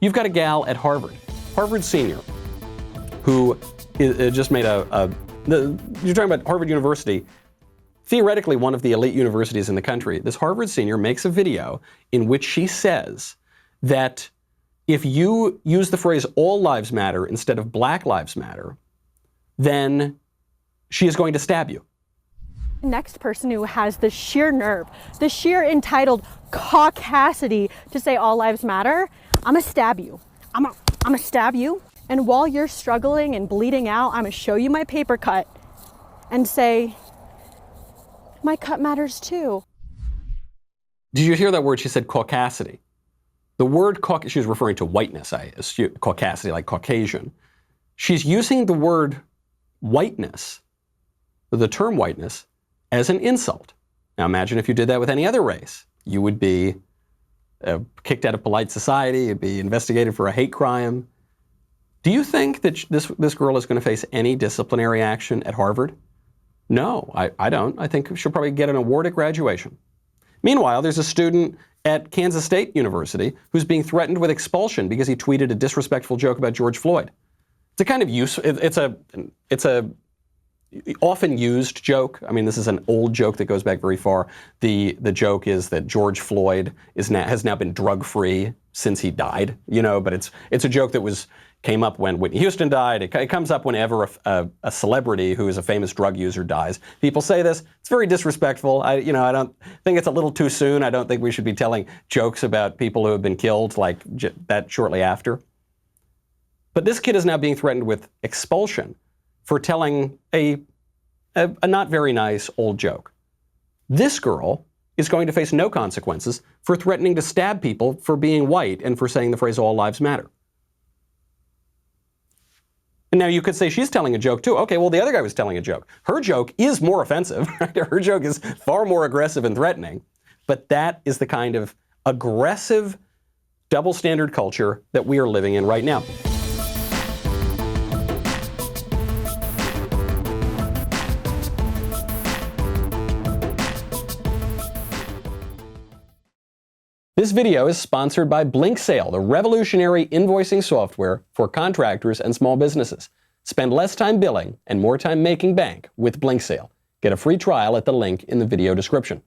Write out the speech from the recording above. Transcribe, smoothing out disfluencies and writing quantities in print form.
You've got a gal at Harvard senior, who just made you're talking about Harvard University, theoretically one of the elite universities in the country. This Harvard senior makes a video in which she says that if you use the phrase all lives matter instead of Black lives matter, then she is going to stab you. Next person who has the sheer nerve, the sheer entitled caucasity to say all lives matter, I'm gonna stab you. I'm gonna stab you. And while you're struggling and bleeding out, I'm gonna show you my paper cut and say, my cut matters too. Did you hear that word? She said caucasity. The word she was referring to whiteness, I assume, caucasity, like Caucasian. She's using the word whiteness, the term whiteness, as an insult. Now imagine if you did that with any other race. You would be kicked out of polite society, you'd be investigated for a hate crime. Do you think that this girl is going to face any disciplinary action at Harvard? No, I don't. I think she'll probably get an award at graduation. Meanwhile, there's a student at Kansas State University who's being threatened with expulsion because he tweeted a disrespectful joke about George Floyd. It's a kind of it's a often used joke. I mean, this is an old joke that goes back very far. The joke is that George Floyd has now been drug-free since he died, but it's a joke that came up when Whitney Houston died. It comes up whenever a celebrity who is a famous drug user dies. People say this. It's very disrespectful. I don't think it's a little too soon. I don't think we should be telling jokes about people who have been killed like that shortly after. But this kid is now being threatened with expulsion for telling a not very nice old joke. This girl is going to face no consequences for threatening to stab people for being white and for saying the phrase all lives matter. And now you could say she's telling a joke too. Okay, well, the other guy was telling a joke. Her joke is more offensive. Right? Her joke is far more aggressive and threatening. But that is the kind of aggressive double standard culture that we are living in right now. This video is sponsored by BlinkSale, the revolutionary invoicing software for contractors and small businesses. Spend less time billing and more time making bank with BlinkSale. Get a free trial at the link in the video description.